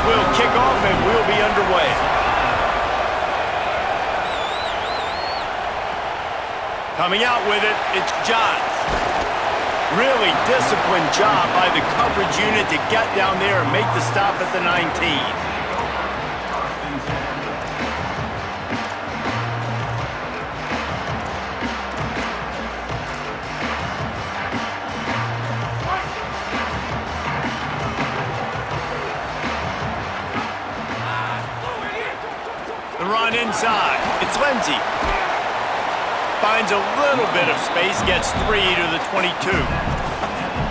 will kick off and we'll be underway. Coming out with it, it's Johns. Really disciplined job by the coverage unit to get down there and make the stop at the 19. The run inside. It's Lindsey. Finds a little bit of space, gets 3 to the 22.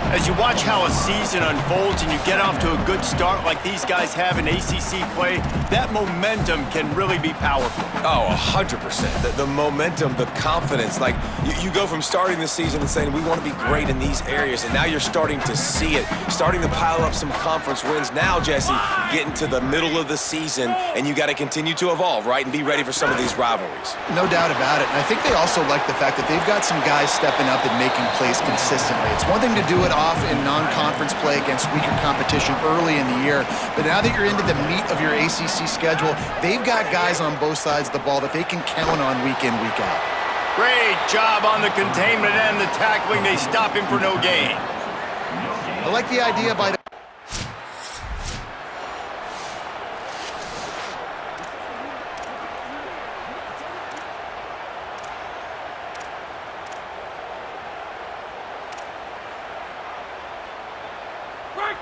As you watch how a season unfolds and you get off to a good start like these guys have in ACC play, that momentum can really be powerful. Oh, 100%. The momentum, the confidence. Like, you go from starting the season and saying, we want to be great in these areas, and now you're starting to see it, starting to pile up some conference wins. Now, Jesse, getting to the middle of the season, and you got to continue to evolve, right, and be ready for some of these rivalries. No doubt about it. And I think they also like the fact that they've got some guys stepping up and making plays consistently. It's one thing to do it off in non-conference play against weaker competition early in the year, but now that you're into the meat of your ACC schedule, they've got guys on both sides of the ball that they can count on week in, week out. Great job on the containment and the tackling. They stop him for no gain. I like the idea by the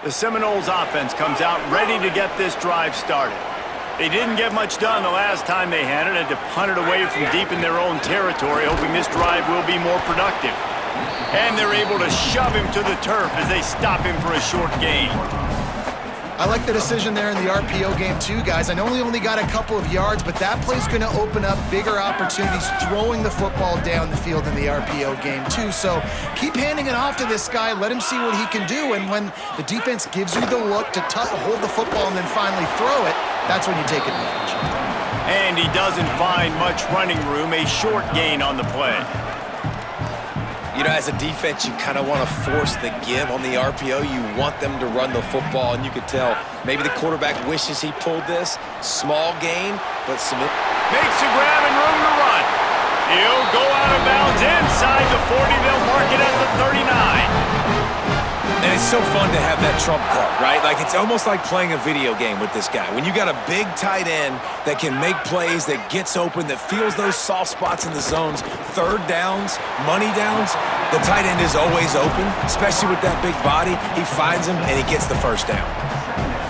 The Seminoles offense comes out ready to get this drive started. They didn't get much done the last time they had it, had to punt it away from deep in their own territory, hoping this drive will be more productive. And they're able to shove him to the turf as they stop him for a short gain. I like the decision there in the RPO game too, guys. I know he only got a couple of yards, but that play's going to open up bigger opportunities throwing the football down the field in the RPO game too. So keep handing it off to this guy. Let him see what he can do. And when the defense gives you the look to hold the football and then finally throw it, that's when you take advantage. And he doesn't find much running room, a short gain on the play. You know, as a defense, you kind of want to force the give on the RPO. You want them to run the football, and you could tell maybe the quarterback wishes he pulled this. Small gain, but some... Makes a grab and room to run. He'll go out of bounds inside the 40. They'll mark it at the 39. And it's so fun to have that trump card, right? Like, it's almost like playing a video game with this guy. When you got a big tight end that can make plays, that gets open, that feels those soft spots in the zones, third downs, money downs, the tight end is always open, especially with that big body. He finds him, and he gets the first down.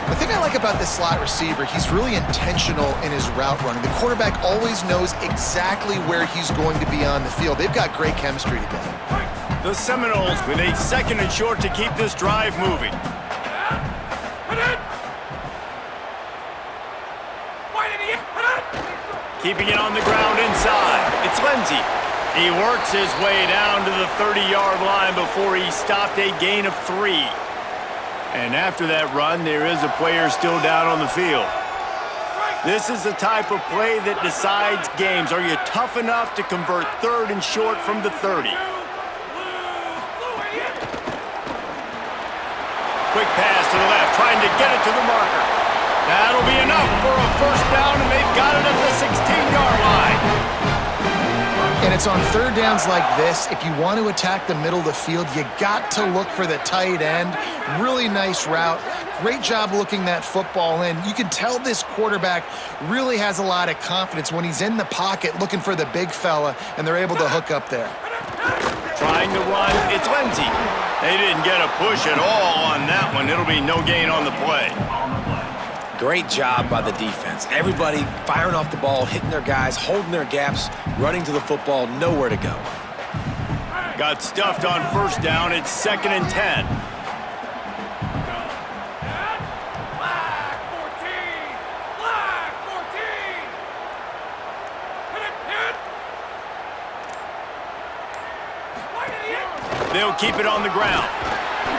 The thing I like about this slot receiver, he's really intentional in his route running. The quarterback always knows exactly where he's going to be on the field. They've got great chemistry together. The Seminoles with a 2nd and short to keep this drive moving. Keeping it on the ground inside. It's Lindsey. He works his way down to the 30-yard line before he stopped, a gain of 3. And after that run, there is a player still down on the field. This is the type of play that decides games. Are you tough enough to convert 3rd and short from the 30? Quick pass to the left, trying to get it to the marker. That'll be enough for a first down, and they've got it at the 16-yard line. And it's on 3rd downs like this, if you want to attack the middle of the field, you got to look for the tight end. Really nice route. Great job looking that football in. You can tell this quarterback really has a lot of confidence when he's in the pocket looking for the big fella, and they're able to hook up there. Trying to run, it's Lindsey. They didn't get a push at all on that one. It'll be no gain on the play. Great job by the defense. Everybody firing off the ball, hitting their guys, holding their gaps, running to the football, nowhere to go. Got stuffed on first down. It's 2nd and 10. They'll keep it on the ground.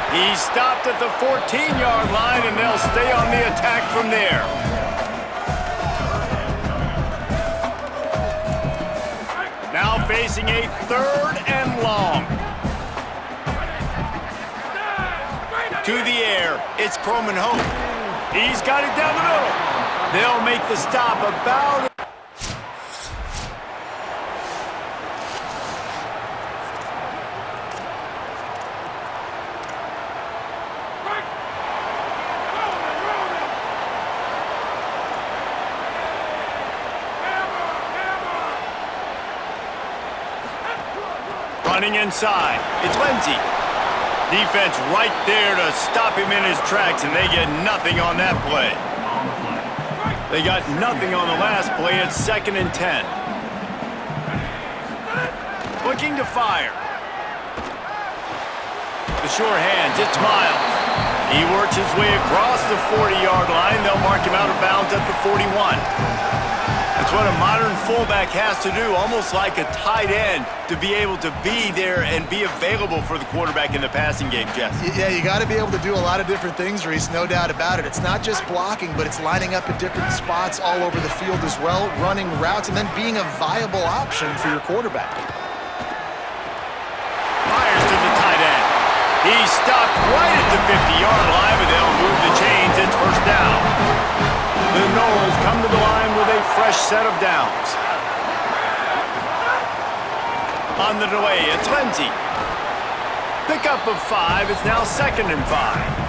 He stopped at the 14-yard line, and they'll stay on the attack from there. Now facing a 3rd and long. To the air, it's Croman Hope. He's got it down the middle. They'll make the stop about... Running inside, it's Lindsay. Defense right there to stop him in his tracks, and they get nothing on that play. They got nothing on the last play. It's 2nd and 10. Looking to fire. The sure hands, it's Miles. He works his way across the 40-yard line. They'll mark him out of bounds at the 41. That's what a modern fullback has to do, almost like a tight end, to be able to be there and be available for the quarterback in the passing game, Jeff. Yeah, you got to be able to do a lot of different things, Reese, no doubt about it. It's not just blocking, but it's lining up at different spots all over the field as well, running routes, and then being a viable option for your quarterback. Fires to the tight end. He stopped right at the 50-yard line, but they'll move the chains. It's 1st down. The Noles come to the line with a fresh set of downs. On the delay, it's Lindsay. Pickup of 5. It's now 2nd and 5.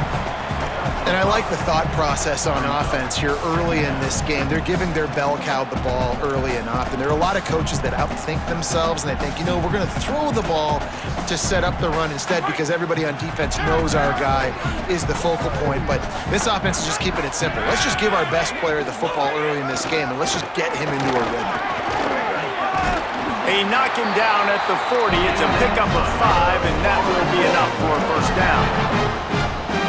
And I like the thought process on offense here early in this game. They're giving their bell cow the ball early and often. There are a lot of coaches that outthink themselves, and they think, you know, we're going to throw the ball to set up the run instead because everybody on defense knows our guy is the focal point. But this offense is just keeping it simple. Let's just give our best player the football early in this game, and let's just get him into a rhythm. They knock him down at the 40. It's a pickup of 5, and that will be enough for a 1st down.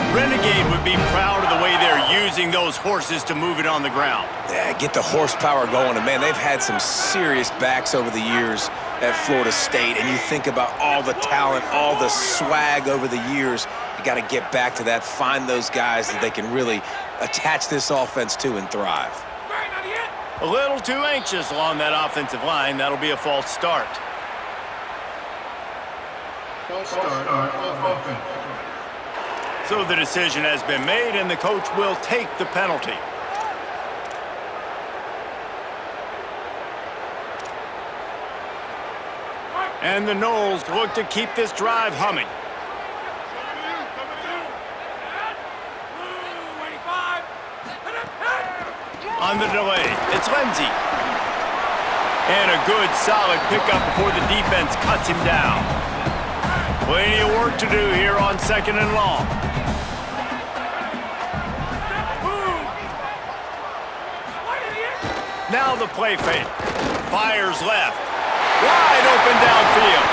Renegade would be proud of the way they're using those horses to move it on the ground. Yeah, get the horsepower going. And, man, they've had some serious backs over the years at Florida State. And you think about all the talent, all the swag over the years. You got to get back to that, find those guys that they can really attach this offense to and thrive. A little too anxious along that offensive line. That'll be a false start. False start, offense. So the decision has been made, and the coach will take the penalty. And the Noles look to keep this drive humming. On the delay, it's Lindsay. And a good, solid pickup before the defense cuts him down. Plenty of work to do here on 2nd and long. Now the play fake. Fires left. Wide open downfield.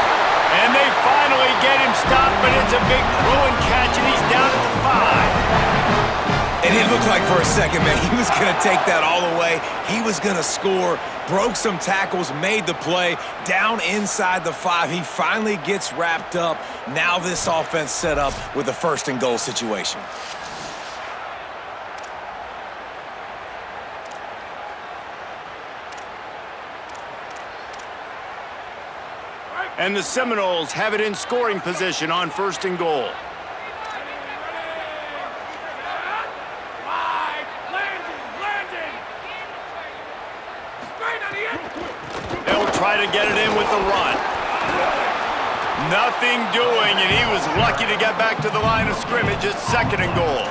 And they finally get him stopped, but it's a big throwing catch, and he's down at the 5. And it looked like for a second, man, he was going to take that all the way. He was going to score, broke some tackles, made the play, down inside the 5. He finally gets wrapped up. Now this offense set up with a 1st and goal situation. And the Seminoles have it in scoring position on 1st and goal. They'll try to get it in with the run. Nothing doing, and he was lucky to get back to the line of scrimmage. It's 2nd and goal.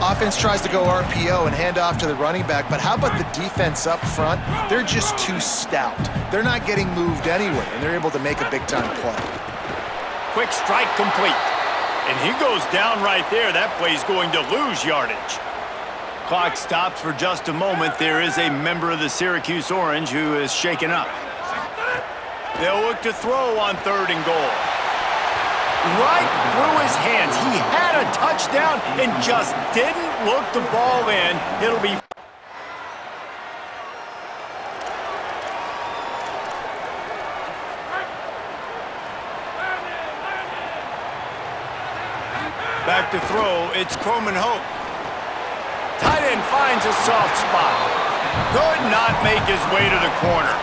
Offense tries to go RPO and hand off to the running back, but how about the defense up front? They're just too stout. They're not getting moved anywhere, and they're able to make a big-time play. Quick strike complete. And he goes down right there. That play's going to lose yardage. Clock stops for just a moment. There is a member of the Syracuse Orange who is shaken up. They'll look to throw on 3rd and goal. Right through his hands. He had a touchdown and just didn't look the ball in. It'll be... Back to throw, it's Croman Hope. Tight end finds a soft spot. Could not make his way to the corner.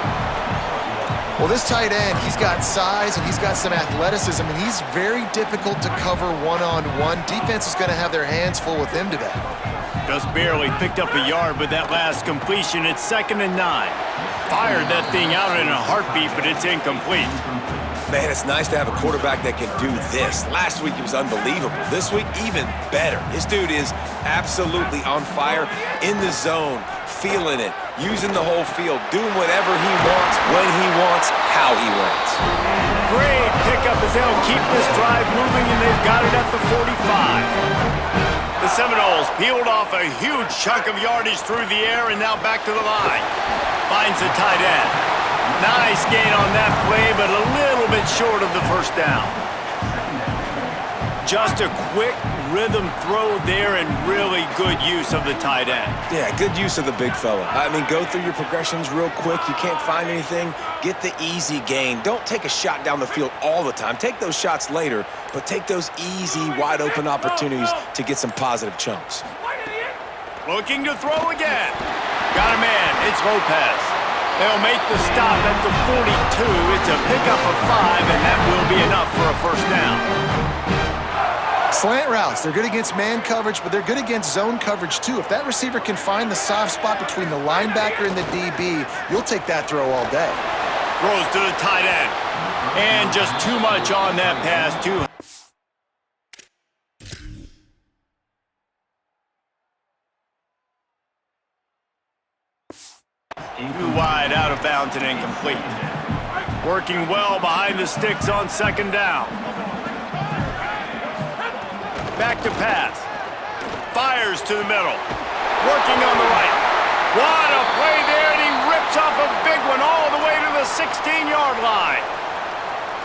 Well, this tight end, he's got size and he's got some athleticism, and he's very difficult to cover one-on-one. Defense is going to have their hands full with him today. Just barely picked up a yard with that last completion. It's 2nd and 9. Fired that thing out in a heartbeat, but it's incomplete. Man, it's nice to have a quarterback that can do this. Last week, he was unbelievable. This week, even better. This dude is absolutely on fire, in the zone, feeling it, using the whole field, doing whatever he wants, when he wants, how he wants. Great pickup as they'll keep this drive moving, and they've got it at the 45. The Seminoles peeled off a huge chunk of yardage through the air and now back to the line. Finds the tight end. Nice gain on that play, but a little bit short of the first down. Just a quick rhythm throw there and really good use of the tight end. Yeah, good use of the big fella. I mean, go through your progressions real quick. You can't find anything. Get the easy gain. Don't take a shot down the field all the time. Take those shots later, but take those easy, wide-open opportunities to get some positive chunks. Looking to throw again. Got a man. It's Lopez. They'll make the stop at the 42. It's a pickup of 5, and that will be enough for a first down. Slant routes, they're good against man coverage, but they're good against zone coverage too. If that receiver can find the soft spot between the linebacker and the DB, you'll take that throw all day. Throws to the tight end. And just too much on that pass, too. Too wide, out of bounds and incomplete. Working well behind the sticks on 2nd down. Back to pass. Fires to the middle. Working on the right. What a play there, and he rips off a big one all the way to the 16-yard line.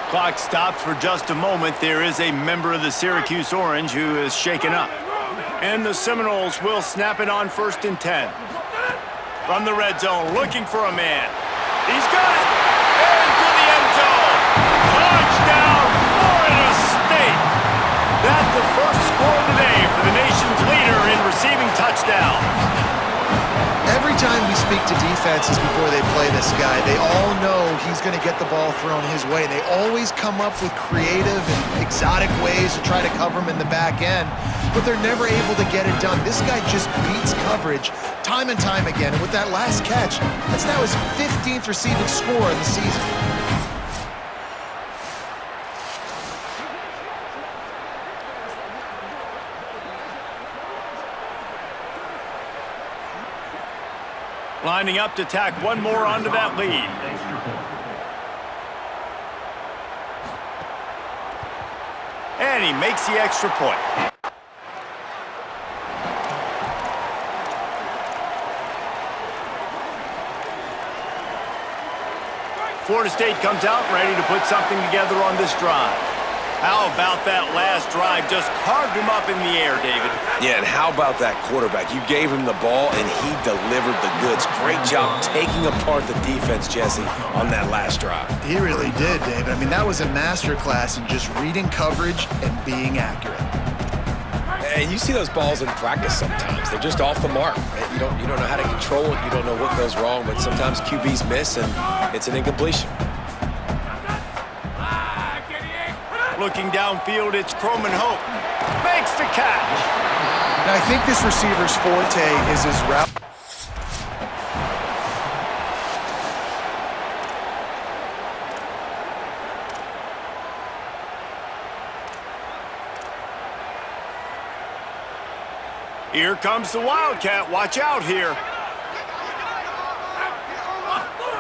Clock stops for just a moment. There is a member of the Syracuse Orange who is shaken up. And the Seminoles will snap it on 1st and 10. From the red zone, looking for a man. He's got it! Into the end zone! Touchdown, Florida State! That's the first score of the day for the nation's leader in receiving touchdowns. Every time we speak to defenses before they play this guy, they all know he's going to get the ball thrown his way. They always come up with creative and exotic ways to try to cover him in the back end, but they're never able to get it done. This guy just beats coverage time and time again, and with that last catch, that's now his 15th receiving score of the season. Lining up to tack one more onto that lead. And he makes the extra point. Florida State comes out ready to put something together on this drive. How about that last drive? Just carved him up in the air, David. Yeah, and how about that quarterback? You gave him the ball, and he delivered the goods. Great job taking apart the defense, Jesse, on that last drive. He really did, David. I mean, that was a masterclass in just reading coverage and being accurate. And you see those balls in practice sometimes. They're just off the mark. You don't know how to control it. You don't know what goes wrong, but sometimes QBs miss, and it's an incompletion. Looking downfield, it's Croman Hope. Makes the catch. Now, I think this receiver's forte is his route. Here comes the Wildcat. Watch out here.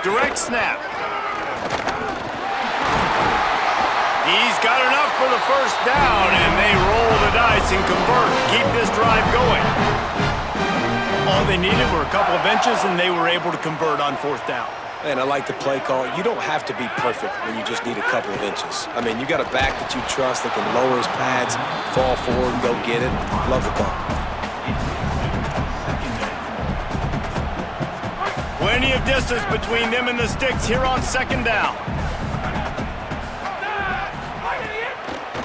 Direct snap. He's got enough for the first down, and they roll the dice and convert. Keep this drive going. All they needed were a couple of inches, and they were able to convert on 4th down. And I like the play call. You don't have to be perfect when you just need a couple of inches. I mean, you got a back that you trust that can lower his pads, fall forward, and go get it. Love the call. Plenty of distance between them and the sticks here on 2nd down.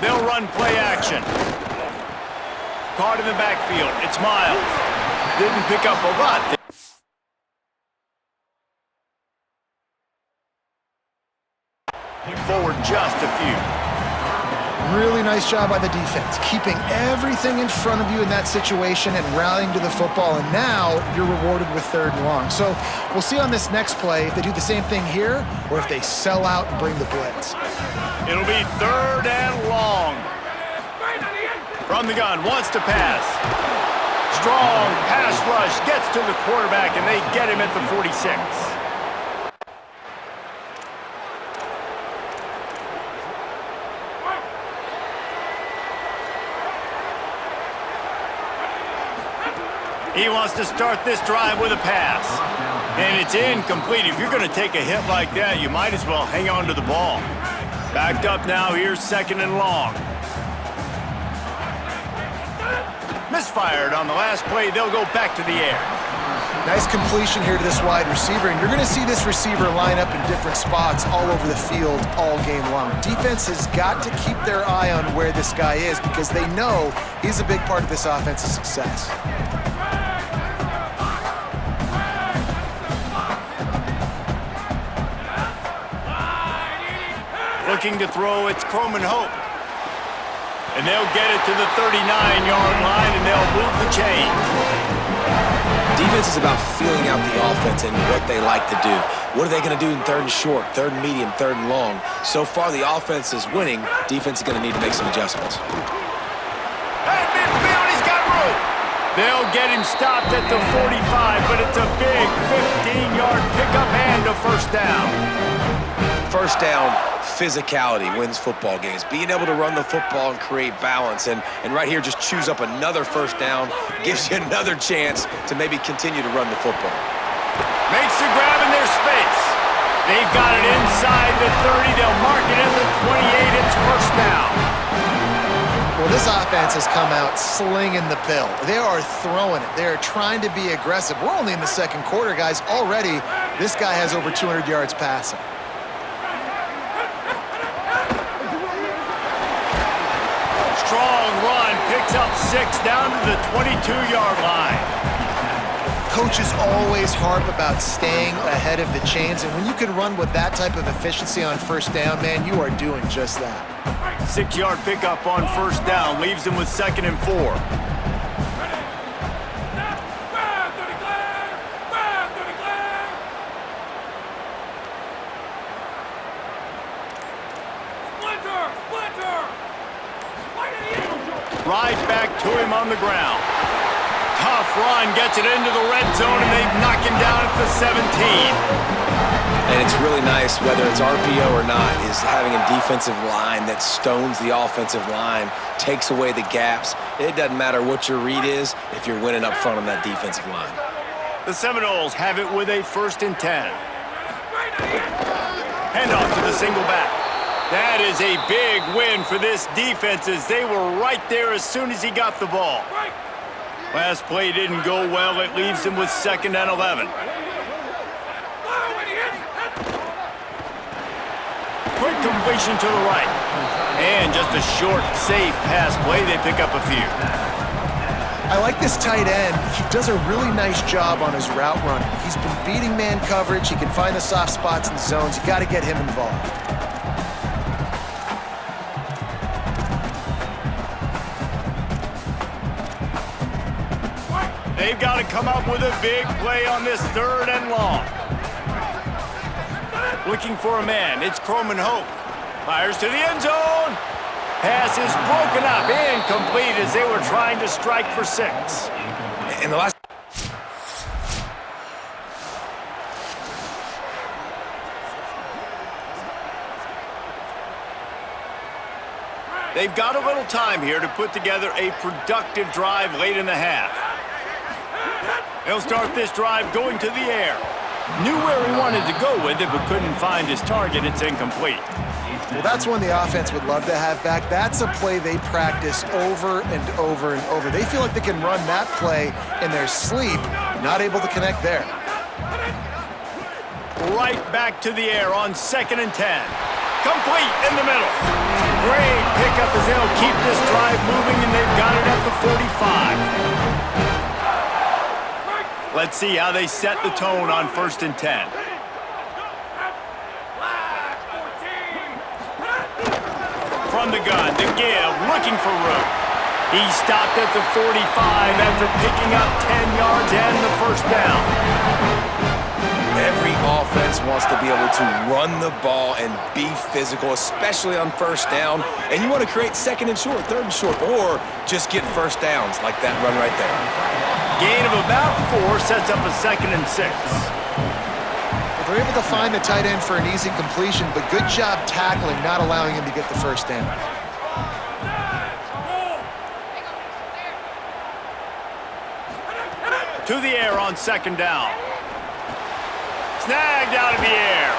They'll run play action. Caught in the backfield. It's Miles. Didn't pick up a lot. Forward just a few. Really nice job by the defense, keeping everything in front of you in that situation and rallying to the football, and now you're rewarded with 3rd and long. So we'll see on this next play if they do the same thing here or if they sell out and bring the blitz. It'll be 3rd and long. From the gun, wants to pass. Strong pass rush, gets to the quarterback, and they get him at the 46. He wants to start this drive with a pass. And it's incomplete. If you're going to take a hit like that, you might as well hang on to the ball. Backed up now, here's 2nd and long. Misfired on the last play. They'll go back to the air. Nice completion here to this wide receiver, and you're going to see this receiver line up in different spots all over the field all game long. Defense has got to keep their eye on where this guy is because they know he's a big part of this offense's success. Looking to throw, it's Croman Hope. And they'll get it to the 39-yard line, and they'll move the chains. Defense is about feeling out the offense and what they like to do. What are they going to do in 3rd and short, 3rd and medium, 3rd and long? So far, the offense is winning. Defense is going to need to make some adjustments. At midfield, he's got room. They'll get him stopped at the 45, but it's a big 15-yard pickup and a 1st down. 1st down, physicality wins football games. Being able to run the football and create balance. And right here, just choose up another 1st down, gives you another chance to maybe continue to run the football. Makes the grab in their space. They've got it inside the 30. They'll mark it at the 28. It's 1st down. Well, this offense has come out slinging the pill. They are throwing it. They are trying to be aggressive. We're only in the 2nd quarter, guys. Already, this guy has over 200 yards passing. Strong run, picks up 6 down to the 22-yard line. Coaches always harp about staying ahead of the chains, and when you can run with that type of efficiency on 1st down, man, you are doing just that. 6-yard pickup on 1st down, leaves him with 2nd and 4. Right back to him on the ground. Tough run, gets it into the red zone, and they knock him down at the 17. And it's really nice, whether it's RPO or not, is having a defensive line that stones the offensive line, takes away the gaps. It doesn't matter what your read is if you're winning up front on that defensive line. The Seminoles have it with a 1st and 10. Handoff to the single back. That is a big win for this defense as they were right there as soon as he got the ball. Last play didn't go well. It leaves him with 2nd and 11. Quick completion to the right. And just a short, safe pass play. They pick up a few. I like this tight end. He does a really nice job on his route running. He's been beating man coverage. He can find the soft spots in the zones. You got to get him involved. They've got to come up with a big play on this 3rd and long. Looking for a man. It's Croman Hope. Fires to the end zone. Pass is broken up, incomplete as they were trying to strike for 6. In the last They've got a little time here to put together a productive drive late in the half. They'll start this drive going to the air. Knew where he wanted to go with it, but couldn't find his target. It's incomplete. Well, that's one the offense would love to have back. That's a play they practice over and over and over. They feel like they can run that play in their sleep, not able to connect there. Right back to the air on 2nd and 10. Complete in the middle. Great pickup as they'll keep this drive moving, and they've got it at the 45. Let's see how they set the tone on 1st and 10. From the gun, the give, looking for room. He stopped at the 45 after picking up 10 yards and the first down. Every offense wants to be able to run the ball and be physical, especially on first down. And you want to create second and short, third and short, or just get first downs like that run right there. Gain of about 4 sets up a 2nd and 6. They're able to find the tight end for an easy completion, but good job tackling, not allowing him to get the first down. To the air on 2nd down. Snagged out of the air.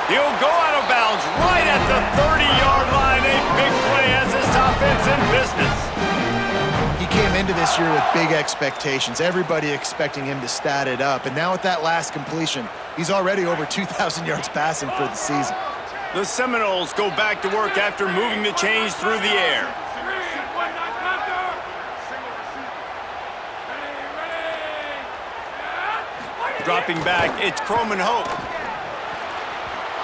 He'll go out of bounds right at the 30-yard line. A big play as this offense in business. He came into this year with big expectations. Everybody expecting him to stat it up. And now with that last completion, he's already over 2,000 yards passing for the season. The Seminoles go back to work after moving the chains through the air. Dropping back, it's Croman Hope.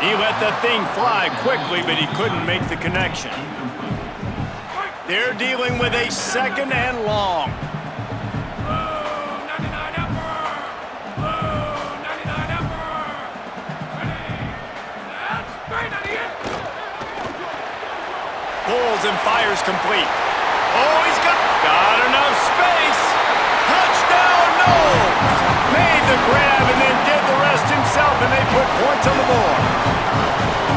He let the thing fly quickly, but he couldn't make the connection. They're dealing with a 2nd and long. Pulls and fires complete. Oh, he's got enough space. Touchdown, no! Made the grab and then did the rest himself, and they put points on the board.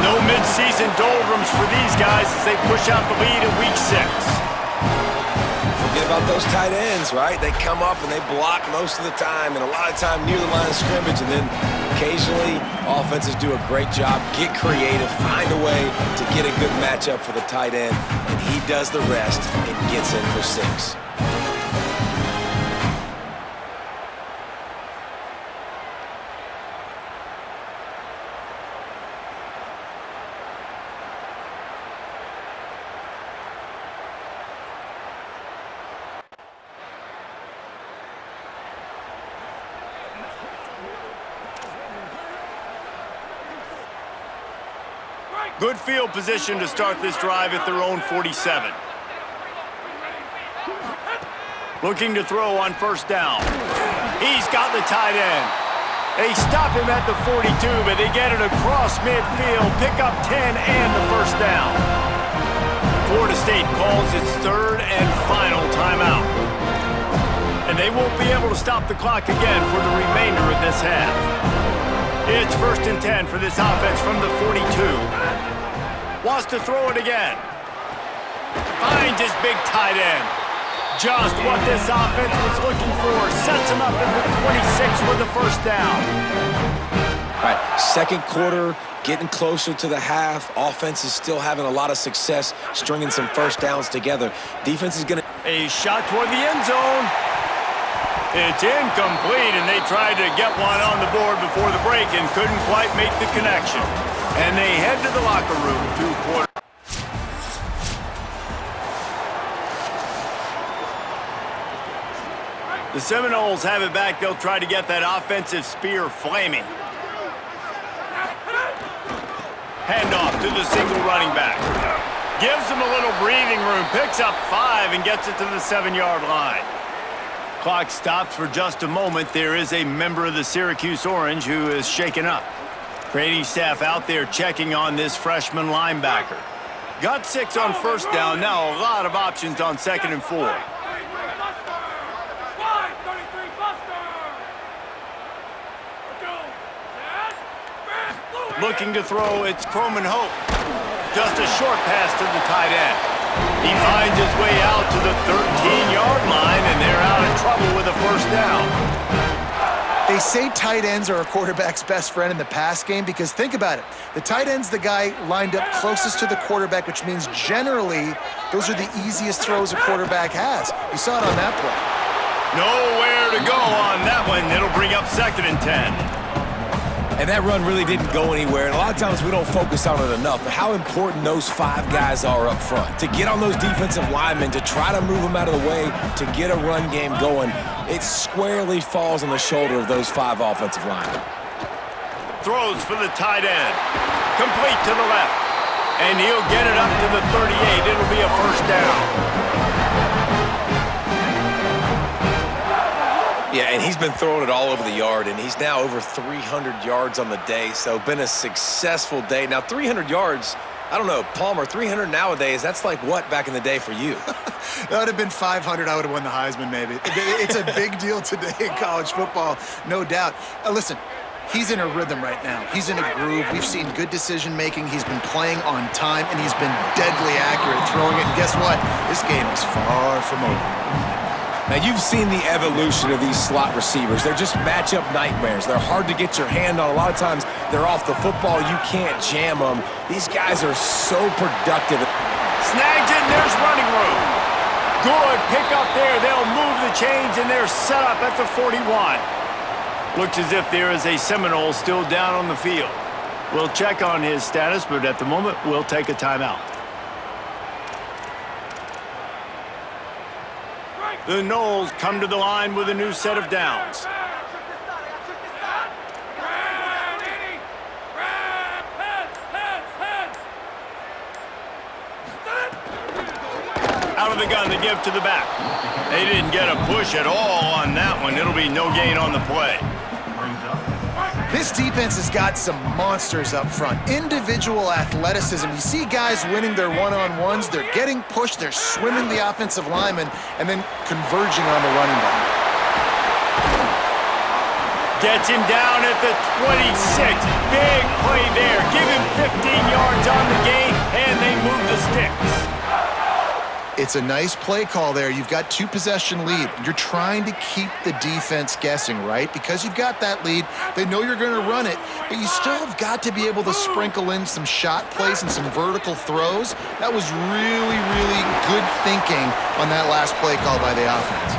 No mid-season doldrums for these guys as they push out the lead in Week 6. Forget about those tight ends, right? They come up and they block most of the time, and a lot of time near the line of scrimmage, and then occasionally offenses do a great job, get creative, find a way to get a good matchup for the tight end, and he does the rest and gets in for 6. Good field position to start this drive at their own 47. Looking to throw on 1st down. He's got the tight end. They stop him at the 42, but they get it across midfield, pick up 10 and the 1st down. Florida State calls its 3rd and final timeout. And they won't be able to stop the clock again for the remainder of this half. It's 1st and 10 for this offense from the 42. Wants to throw it again. Finds his big tight end. Just what this offense was looking for. Sets him up at the 26 with the 1st down. All right, 2nd quarter, getting closer to the half. Offense is still having a lot of success stringing some 1st downs together. Defense is going to... A shot toward the end zone. It's incomplete, and they tried to get one on the board before the break and couldn't quite make the connection. And they head to the locker room, 2 quarters. The Seminoles have it back. They'll try to get that offensive spear flaming. Handoff to the single running back. Gives him a little breathing room, picks up 5 and gets it to the 7-yard line. Clock stops for just a moment. There is a member of the Syracuse Orange who is shaken up. Training staff out there checking on this freshman linebacker. Got 6 on 1st down. Now a lot of options on 2nd and 4. Looking to throw, it's Croman Hope. Just a short pass to the tight end. He finds his way out to the 13-yard line, and they're out of trouble with a 1st down. They say tight ends are a quarterback's best friend in the pass game because think about it. The tight end's the guy lined up closest to the quarterback, which means generally those are the easiest throws a quarterback has. You saw it on that play. Nowhere to go on that one. It'll bring up 2nd and 10. And that run really didn't go anywhere, and a lot of times we don't focus on it enough, but how important those 5 guys are up front. To get on those defensive linemen, to try to move them out of the way, to get a run game going, it squarely falls on the shoulder of those 5 offensive linemen. Throws for the tight end. Complete to the left. And he'll get it up to the 38. It'll be a first down. Yeah, and he's been throwing it all over the yard, and he's now over 300 yards on the day, so been a successful day. Now, 300 yards, I don't know, Palmer, 300 nowadays, that's like what back in the day for you? That would have been 500. I would have won the Heisman, maybe. It's a big deal today in college football, no doubt. Listen, he's in a rhythm right now. He's in a groove. We've seen good decision-making. He's been playing on time, and he's been deadly accurate throwing it. And guess what? This game is far from over. Now, you've seen the evolution of these slot receivers. They're just matchup nightmares. They're hard to get your hand on. A lot of times, they're off the football. You can't jam them. These guys are so productive. Snagged it, and there's running room. Good pick up there. They'll move the chains, and they're set up at the 41. Looks as if there is a Seminole still down on the field. We'll check on his status, but at the moment, we'll take a timeout. The Noles come to the line with a new set of downs. Out of the gun to give to the back. They didn't get a push at all on that one. It'll be no gain on the play. This defense has got some monsters up front. Individual athleticism. You see guys winning their one-on-ones. They're getting pushed. They're swimming the offensive lineman and then converging on the running back. Gets him down at the 26. Big play there. Give him 15 yards on the gain, and they move the sticks. It's a nice play call there. You've got two-possession lead. You're trying to keep the defense guessing, right? Because you've got that lead, they know you're going to run it, but you still have got to be able to sprinkle in some shot plays and some vertical throws. That was really, really good thinking on that last play call by the offense.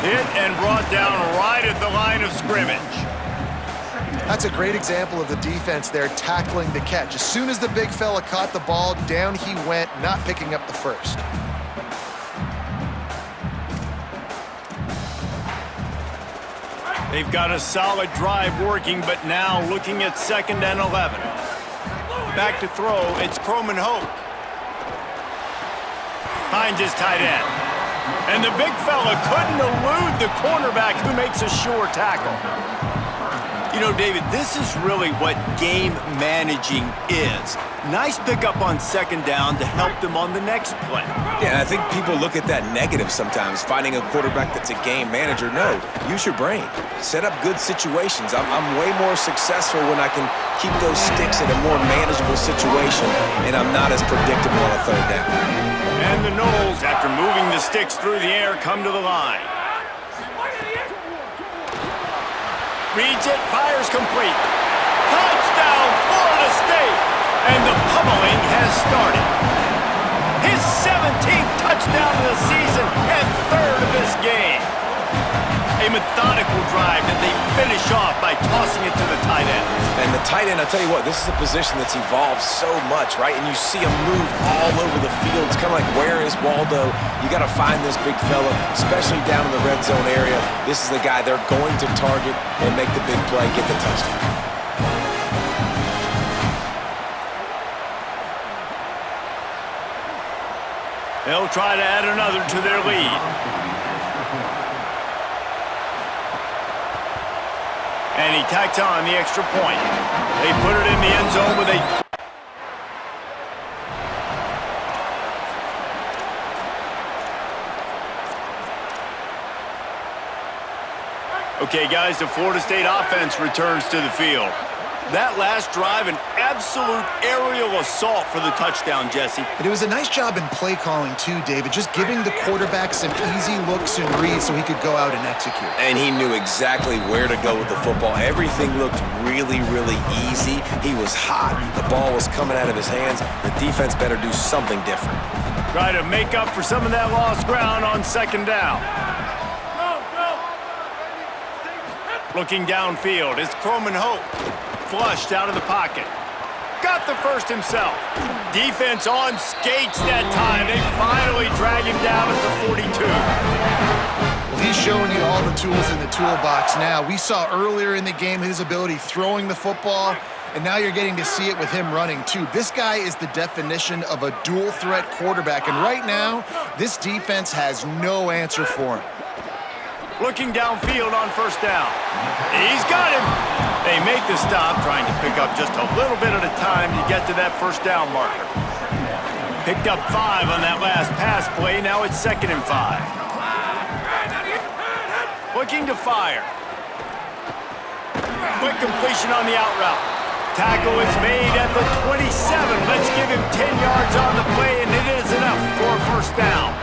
Hit and brought down right at the line of scrimmage. That's a great example of the defense there tackling the catch. As soon as the big fella caught the ball, down he went, not picking up the first. They've got a solid drive working, but now looking at 2nd and 11. Back to throw, it's Croman Hoke. Finds his tight end. And the big fella couldn't elude the cornerback who makes a sure tackle. You know, David, this is really what game managing is. Nice pickup on 2nd down to help them on the next play. Yeah, I think people look at that negative sometimes, finding a quarterback that's a game manager. No, use your brain. Set up good situations. I'm way more successful when I can keep those sticks in a more manageable situation, and I'm not as predictable on a 3rd down. And the Noles, after moving the sticks through the air, come to the line. Reads it, fires complete. Touchdown, Florida State! And the pummeling has started. His 17th touchdown of the season and 3rd of this game. A methodical drive that they finish off by tossing it to the tight end. And the tight end, I tell you what, this is a position that's evolved so much, right? And you see him move all over the field. It's kind of like, where is Waldo? You got to find this big fella, especially down in the red zone area. This is the guy they're going to target and make the big play, get the touchdown. They'll try to add another to their lead. And he tacked on the extra point. They put it in the end zone with a... Okay, guys, the Florida State offense returns to the field. That last drive, an absolute aerial assault for the touchdown, Jesse. But it was a nice job in play calling, too, David, just giving the quarterback some easy looks and reads so he could go out and execute. And he knew exactly where to go with the football. Everything looked really, really easy. He was hot. The ball was coming out of his hands. The defense better do something different. Try to make up for some of that lost ground on 2nd down. Looking downfield, it's Croman Hope. Flushed out of the pocket. Got the first himself. Defense on skates that time. They finally drag him down at the 42. Well, he's showing you all the tools in the toolbox now. We saw earlier in the game his ability throwing the football, And now you're getting to see it with him running, too. This guy is the definition of a dual-threat quarterback, and right now, this defense has no answer for him. Looking downfield on first down. He's got him. They make the stop, trying to pick up just a little bit at a time to get to that first down marker. Picked up 5 on that last pass play. Now it's 2nd and 5. Looking to fire. Quick completion on the out route. Tackle is made at the 27. Let's give him 10 yards on the play, and it is enough for a first down.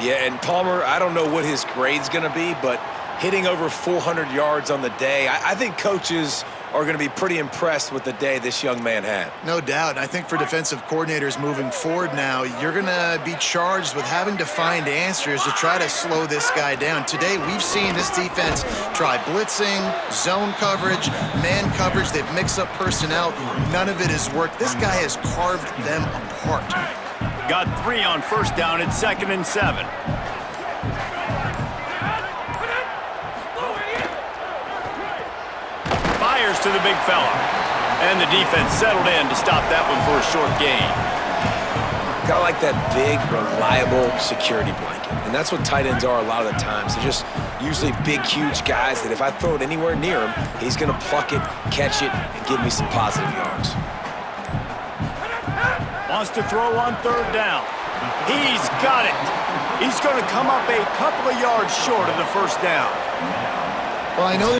Yeah, and Palmer, I don't know what his grade's going to be, but hitting over 400 yards on the day, I think coaches are going to be pretty impressed with the day this young man had. No doubt. And I think for defensive coordinators moving forward now, you're going to be charged with having to find answers to try to slow this guy down. Today, we've seen this defense try blitzing, zone coverage, man coverage. They've mixed up personnel. None of it has worked. This guy has carved them apart. Got 3 on first down. It's 2nd and 7. Fires to the big fella. And the defense settled in to stop that one for a short gain. Kind of like that big, reliable security blanket. And that's what tight ends are a lot of the times. They're just usually big, huge guys that if I throw it anywhere near him, he's going to pluck it, catch it, and give me some positive yards. Wants to throw on third down. He's got it. He's going to come up a couple of yards short of the first down. Well, I know.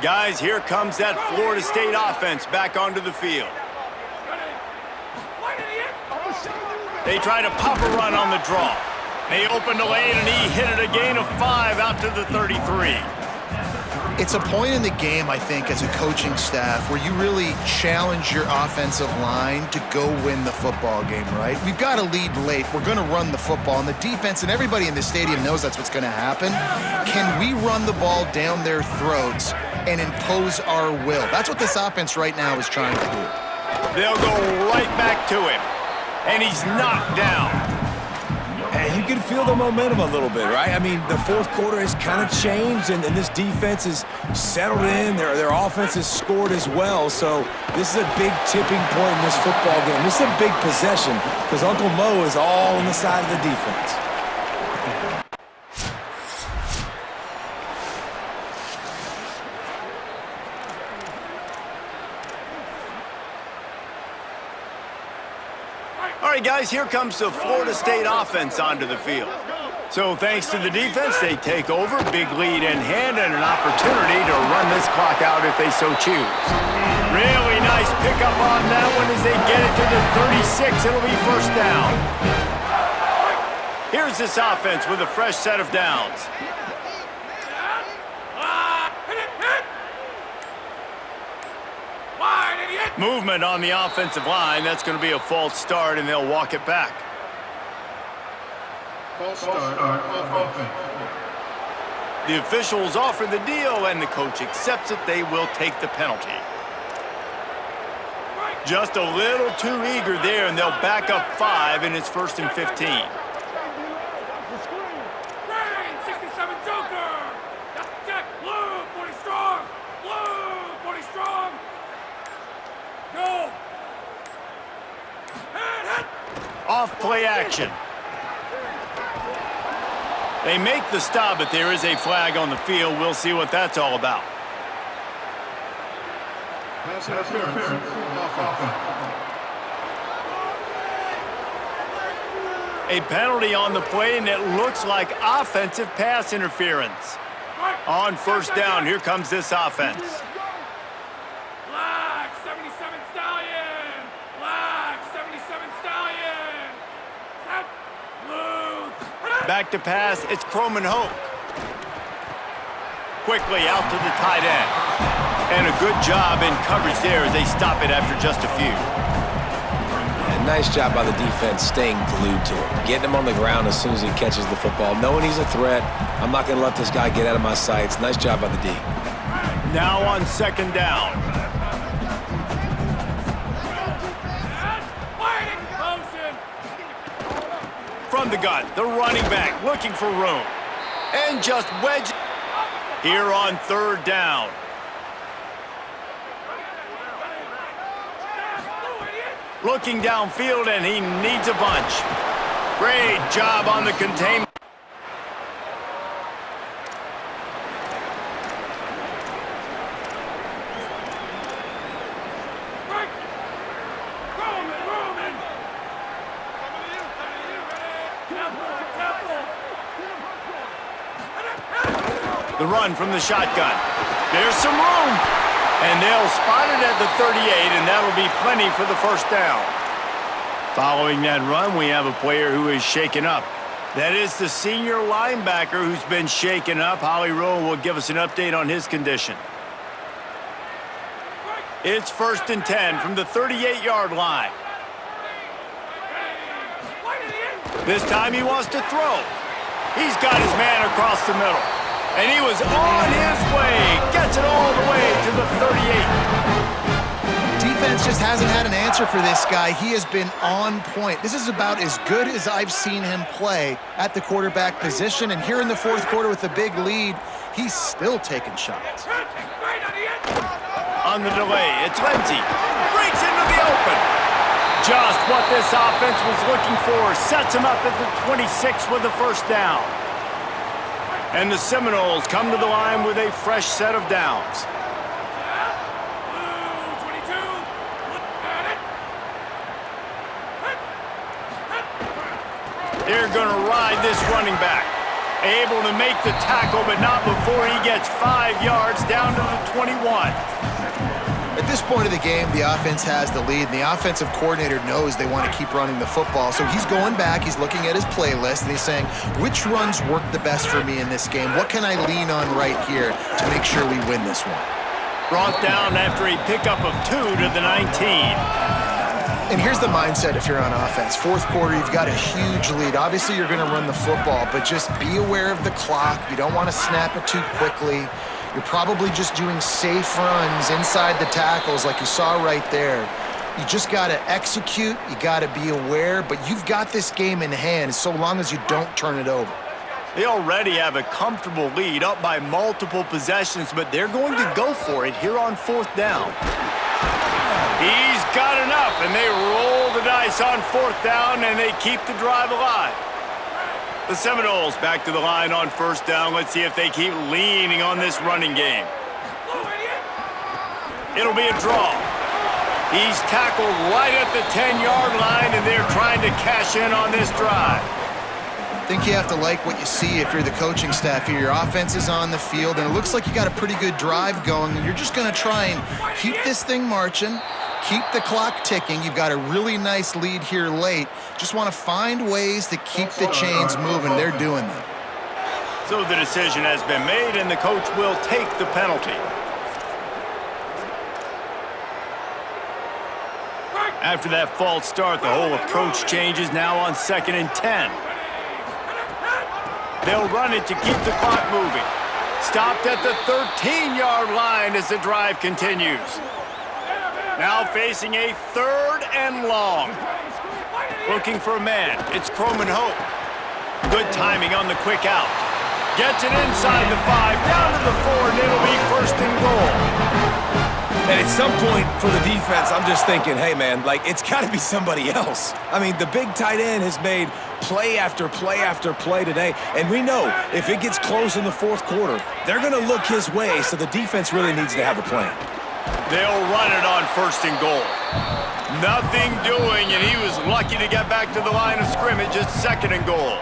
Guys, here comes that Florida State offense back onto the field. They try to pop a run on the draw. They opened the lane, and he hit it a gain of 5 out to the 33. It's a point in the game, I think, as a coaching staff where you really challenge your offensive line to go win the football game, right? We've got to lead late. We're going to run the football, and the defense and everybody in the stadium knows that's what's going to happen. Can we run the ball down their throats and impose our will? That's what this offense right now is trying to do. They'll go right back to him, and he's knocked down. And you can feel the momentum a little bit, right? I mean, the fourth quarter has kind of changed, and this defense is settled in. Their offense has scored as well. So this is a big tipping point in this football game. This is a big possession because Uncle Mo is all on the side of the defense. All right, guys, here comes the Florida State offense onto the field. So thanks to the defense, they take over, big lead in hand, and an opportunity to run this clock out if they so choose. Really nice pickup on that one as they get it to the 36. It'll be first down. Here's this offense with a fresh set of downs. Movement on the offensive line. That's going to be a false start, and they'll walk it back. False start on offense. The officials offer the deal, and the coach accepts it. They will take the penalty. Just a little too eager there, and they'll back up 5, and it's 1st and 15. Off play action. They make the stop, but there is a flag on the field. We'll see what that's all about. Pass interference. A penalty on the play, and it looks like offensive pass interference. On first down, here comes this offense. Back to pass, it's Croman Hoke. Quickly out to the tight end. And a good job in coverage there as they stop it after just a few. And nice job by the defense staying glued to him. Getting him on the ground as soon as he catches the football. Knowing he's a threat, I'm not going to let this guy get out of my sights. Nice job by the D. Now on second down. on the gun, the running back looking for room. And just wedge here on third down. Looking downfield, and he needs a bunch. Great job on the containment. The run from the shotgun. There's some room. And they'll spot it at the 38, and that'll be plenty for the first down. Following that run, we have a player who is shaken up. That is the senior linebacker who's been shaken up. Holly Rowe will give us an update on his condition. It's 1st and 10 from the 38-yard line. This time he wants to throw. He's got his man across the middle. And he was on his way. Gets it all the way to the 38. Defense just hasn't had an answer for this guy. He has been on point. This is about as good as I've seen him play at the quarterback position. And here in the fourth quarter with a big lead, he's still taking shots. On the delay, it's Lindsey. Breaks into the open. Just what this offense was looking for. Sets him up at the 26 with the first down. And the Seminoles come to the line with a fresh set of downs. They're going to ride this running back. Able to make the tackle, but not before he gets 5 yards down to the 21. At this point of the game, the offense has the lead, and the offensive coordinator knows they want to keep running the football. So he's going back, he's looking at his playlist, and he's saying, which runs work the best for me in this game? What can I lean on right here to make sure we win this one? Brought down after a pickup of 2 to the 19. And here's the mindset if you're on offense. Fourth quarter, you've got a huge lead. Obviously, you're going to run the football, but just be aware of the clock. You don't want to snap it too quickly. You're probably just doing safe runs inside the tackles like you saw right there. You just got to execute. You got to be aware, but you've got this game in hand so long as you don't turn it over. They already have a comfortable lead, up by multiple possessions, but they're going to go for it here on fourth down. He's got enough, and they roll the dice on fourth down, and they keep the drive alive. The Seminoles back to the line on first down. Let's see if they keep leaning on this running game. It'll be a draw. He's tackled right at the 10-yard line, and they're trying to cash in on this drive. I think you have to like what you see if you're the coaching staff here. Your offense is on the field, and it looks like you got a pretty good drive going, and you're just going to try and keep this thing marching, keep the clock ticking. You've got a really nice lead here late. Just want to find ways to keep the chains moving. They're doing that. So the decision has been made, and the coach will take the penalty. After that false start, the whole approach changes now on 2nd and 10. They'll run it to keep the clock moving. Stopped at the 13-yard line as the drive continues. Now facing a 3rd and long. Looking for a man. It's Croman Hope. Good timing on the quick out. Gets it inside the 5, down to the 4, and it'll be 1st and goal. And at some point for the defense, I'm just thinking, hey, man, like, it's got to be somebody else. I mean, the big tight end has made play after play after play today. And we know if it gets close in the fourth quarter, they're going to look his way, so the defense really needs to have a plan. They'll run it on 1st and goal. Nothing doing, and he was lucky to get back to the line of scrimmage at 2nd and goal.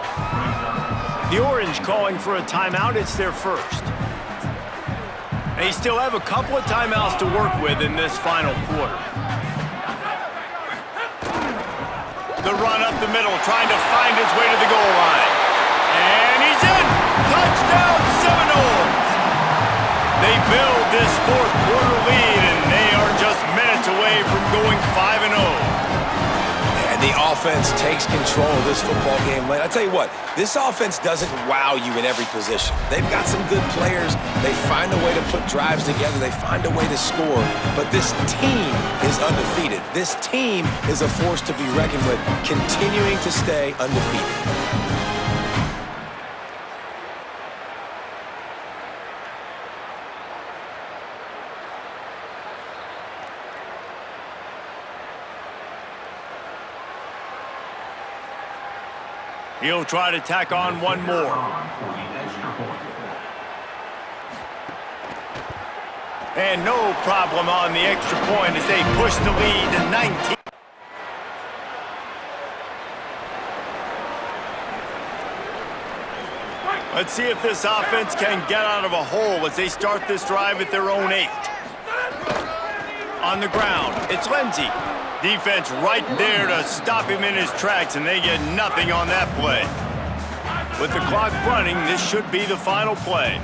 The Orange calling for a timeout. It's their first. They still have a couple of timeouts to work with in this final quarter. The run up the middle, trying to find his way to the goal line. And he's in! Touchdown, Seminoles! They build this fourth quarter lead, and they are just minutes away from going 5-0. And the offense takes control of this football game late. I tell you what, this offense doesn't wow you in every position. They've got some good players. They find a way to put drives together. They find a way to score. But this team is undefeated. This team is a force to be reckoned with, continuing to stay undefeated. He'll try to tack on one more. And no problem on the extra point as they push the lead to 19. Let's see if this offense can get out of a hole as they start this drive at their own 8. On the ground, it's Lindsey. Defense right there to stop him in his tracks, and they get nothing on that play. With the clock running, this should be the final play.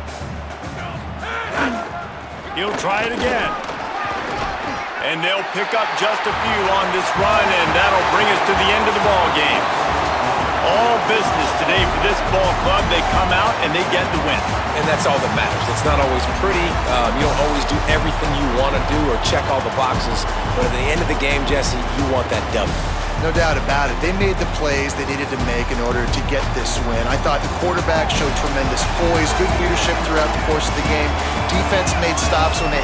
He'll try it again. And they'll pick up just a few on this run, and that'll bring us to the end of the ball game. All business today for this ball club. They come out and they get the win. And that's all that matters. It's not always pretty. You don't always do everything you want to do or check all the boxes. But at the end of the game, Jesse, you want that W. No doubt about it. They made the plays they needed to make in order to get this win. I thought the quarterback showed tremendous poise, good leadership throughout the course of the game. Defense made stops when they